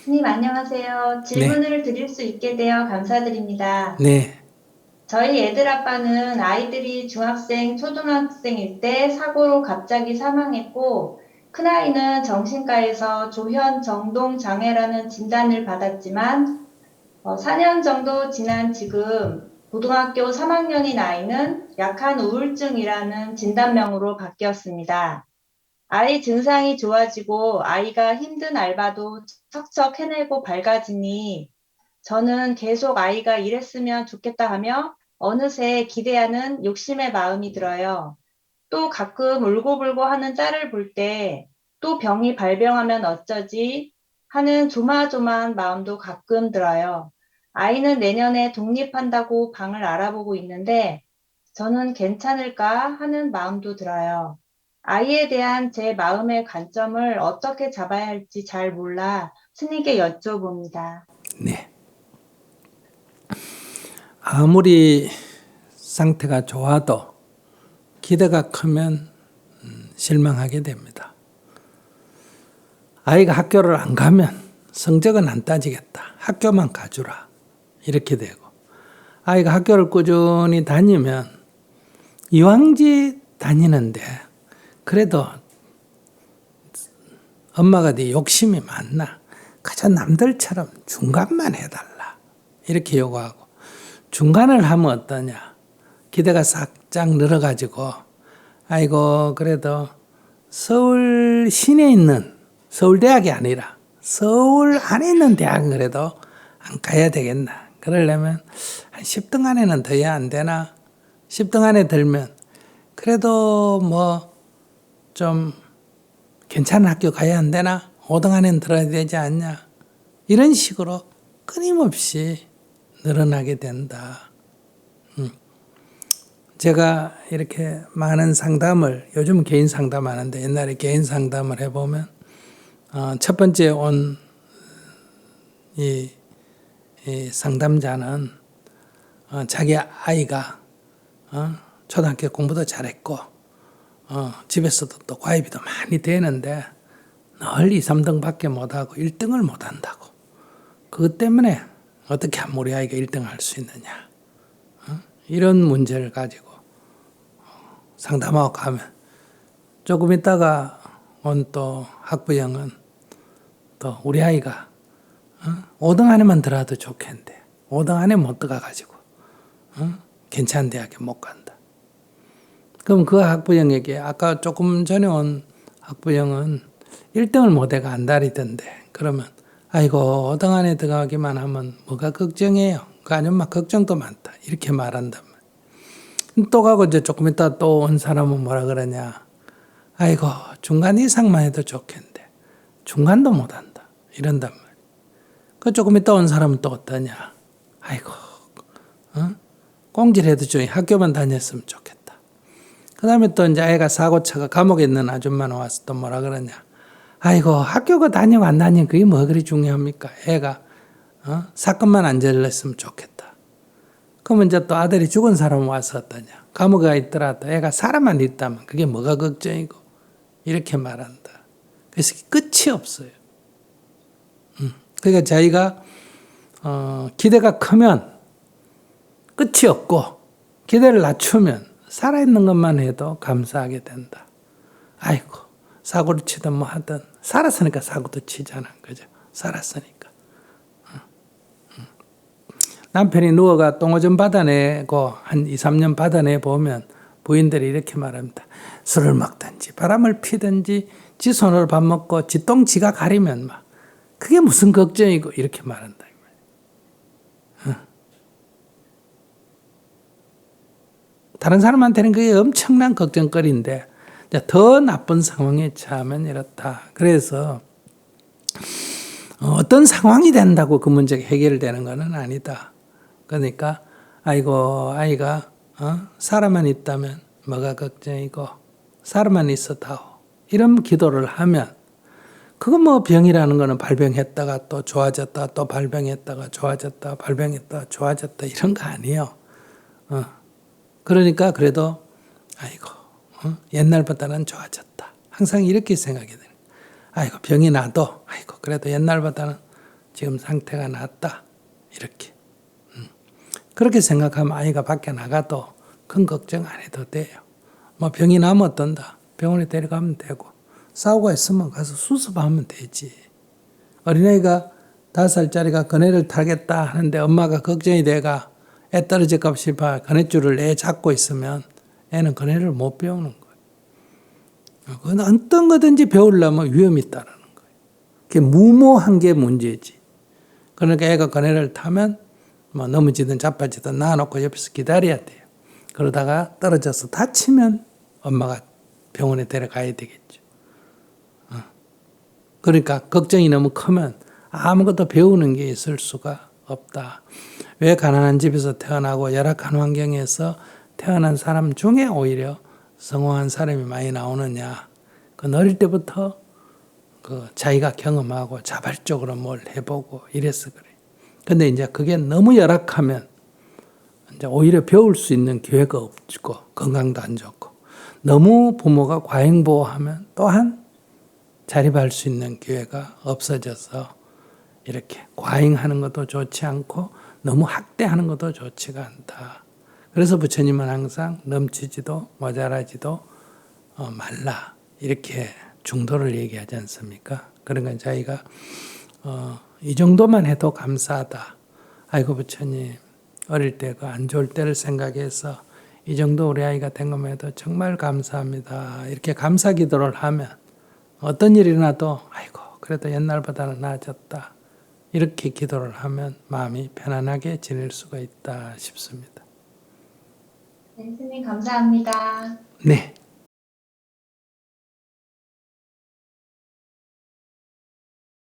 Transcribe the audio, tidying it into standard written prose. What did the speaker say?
스님 안녕하세요. 네, 질문을 드릴 수 있게 되어 감사드립니다. 네, 저희 애들 아빠는 아이들이 중학생, 초등학생일 때 사고로 갑자기 사망했고, 큰아이는 정신과에서 조현 정동 장애라는 진단을 받았지만, 4년 정도 지난 지금 고등학교 3학년인 아이는 약한 우울증이라는 진단명으로 바뀌었습니다. 아이 증상이 좋아지고 아이가 힘든 알바도 척척 해내고 밝아지니 저는 계속 아이가 이랬으면 좋겠다 하며 어느새 기대하는 욕심의 마음이 들어요. 또 가끔 울고불고 하는 딸을 볼 때 또 병이 발병하면 어쩌지 하는 조마조마한 마음도 가끔 들어요. 아이는 내년에 독립한다고 방을 알아보고 있는데 저는 괜찮을까 하는 마음도 들어요. 아이에 대한 제 마음의 관점을 어떻게 잡아야 할지 잘 몰라 스님께 여쭤봅니다. 네. 아무리 상태가 좋아도 기대가 크면 실망하게 됩니다. 아이가 학교를 안 가면 성적은 안 따지겠다. 학교만 가주라. 이렇게 되고, 아이가 학교를 꾸준히 다니면 이왕지 다니는데 그래도 엄마가 네 욕심이 많나? 그저 남들처럼 중간만 해달라. 이렇게 요구하고, 중간을 하면 어떠냐? 기대가 싹짝 늘어가지고, 아이고, 그래도 서울 시내에 있는, 서울대학이 아니라 서울 안에 있는 대학은 그래도 안 가야 되겠나. 그러려면 한 10등 안에는 더야 안 되나? 10등 안에 들면 그래도 뭐 좀 괜찮은 학교 가야 안 되나? 5등 안에는 들어야 되지 않냐? 이런 식으로 끊임없이 늘어나게 된다. 제가 이렇게 많은 상담을, 요즘 개인 상담하는데 옛날에 개인 상담을 해보면, 첫 번째 온 이 상담자는 자기 아이가 초등학교 공부도 잘했고, 집에서도 또 과외비도 많이 되는데 늘 2, 3등 밖에 못하고 1등을 못한다고. 그것 때문에 어떻게 하면 우리 아이가 1등을 할 수 있느냐. 이런 문제를 가지고 상담하고 가면 조금 있다가 온 또 학부형은 또 우리 아이가 5등 안에만 들어도 좋겠는데 5등 안에 못 들어가가지고 괜찮은 대학에 못 간다. 그럼 그 학부형에게 아까 조금 전에 온 학부형은 1등을 못해가 안달이던데 그러면 아이고 5등 안에 들어가기만 하면 뭐가 걱정해요. 그 아줌마 걱정도 많다. 이렇게 말한단 말이에요. 또 가고 이제 조금 있다 또 온 사람은 뭐라 그러냐. 아이고 중간 이상만 해도 좋겠는데 중간도 못한다. 이런단 말이에요. 그 조금 있다 온 사람은 또 어떠냐. 아이고 꽁질해도 좀 학교만 다녔으면 좋겠다. 그 다음에 또 이제 애가 사고쳐가 감옥에 있는 아줌마는 와서 또 뭐라 그러냐. 아이고 학교가 다니고 안 다니고 그게 뭐 그리 중요합니까. 애가 사건만 안 저질렀으면 좋겠다. 그러면 이제 또 아들이 죽은 사람 와서 어떠냐. 감옥에 있더라도 애가 살아만 있다면 그게 뭐가 걱정이고 이렇게 말한다. 그래서 끝이 없어요. 그러니까 자기가 기대가 크면 끝이 없고 기대를 낮추면 살아있는 것만 해도 감사하게 된다. 아이고 사고를 치든 뭐 하든 살았으니까 사고도 치잖아. 그죠? 살았으니까. 남편이 누워가 똥오줌 받아내고 한 2, 3년 받아내 보면 부인들이 이렇게 말합니다. 술을 먹든지 바람을 피든지 지 손으로 밥 먹고 지 똥 지가 가리면 막 그게 무슨 걱정이고 이렇게 말한다. 다른 사람한테는 그게 엄청난 걱정거리인데 더 나쁜 상황에 처하면 이렇다. 그래서 어떤 상황이 된다고 그 문제가 해결되는 것은 아니다. 그러니까 아이고 아이가 살아만 있다면 뭐가 걱정이고 살아만 있어다오. 이런 기도를 하면 그거 뭐 병이라는 거는 발병했다가 또 좋아졌다 또 발병했다가 좋아졌다 발병했다가 좋아졌다 이런 거 아니에요. 그러니까 그래도 아이고 옛날보다는 좋아졌다. 항상 이렇게 생각이 되는. 아이고 병이 나도 아이고 그래도 옛날보다는 지금 상태가 낫다. 이렇게. 그렇게 생각하면 아이가 밖에 나가도 큰 걱정 안 해도 돼요. 뭐 병이 나면 어떤다. 병원에 데려가면 되고 싸우고 있으면 가서 수습하면 되지. 어린아이가 5살짜리가 그네를 타겠다 하는데 엄마가 걱정이 돼가 애 떨어질까 싶어 그네줄을 애 잡고 있으면 애는 그네를 못 배우는 거예요. 그건 어떤 거든지 배우려면 위험이 있다는 거예요. 그게 무모한 게 문제지. 그러니까 애가 그네를 타면 뭐 넘어지든 자빠지든 놔놓고 옆에서 기다려야 돼요. 그러다가 떨어져서 다치면 엄마가 병원에 데려가야 되겠죠. 그러니까 걱정이 너무 크면 아무것도 배우는 게 있을 수가 없다. 왜 가난한 집에서 태어나고 열악한 환경에서 태어난 사람 중에 오히려 성공한 사람이 많이 나오느냐. 그 어릴 때부터 그 자기가 경험하고 자발적으로 뭘 해보고 이래서 그래. 근데 이제 그게 너무 열악하면 이제 오히려 배울 수 있는 기회가 없고 건강도 안 좋고 너무 부모가 과잉보호하면 또한 자립할 수 있는 기회가 없어져서 이렇게 과잉하는 것도 좋지 않고 너무 학대하는 것도 좋지가 않다. 그래서 부처님은 항상 넘치지도 모자라지도 말라 이렇게 중도를 얘기하지 않습니까? 그러니까 자기가 이 정도만 해도 감사하다. 아이고 부처님 어릴 때 그 안 좋을 때를 생각해서 이 정도 우리 아이가 된 것만 해도 정말 감사합니다. 이렇게 감사 기도를 하면 어떤 일이 일어나도 아이고 그래도 옛날보다는 나아졌다. 이렇게 기도를 하면 마음이 편안하게 지낼 수가 있다 싶습니다. 네, 스님 감사합니다. 네.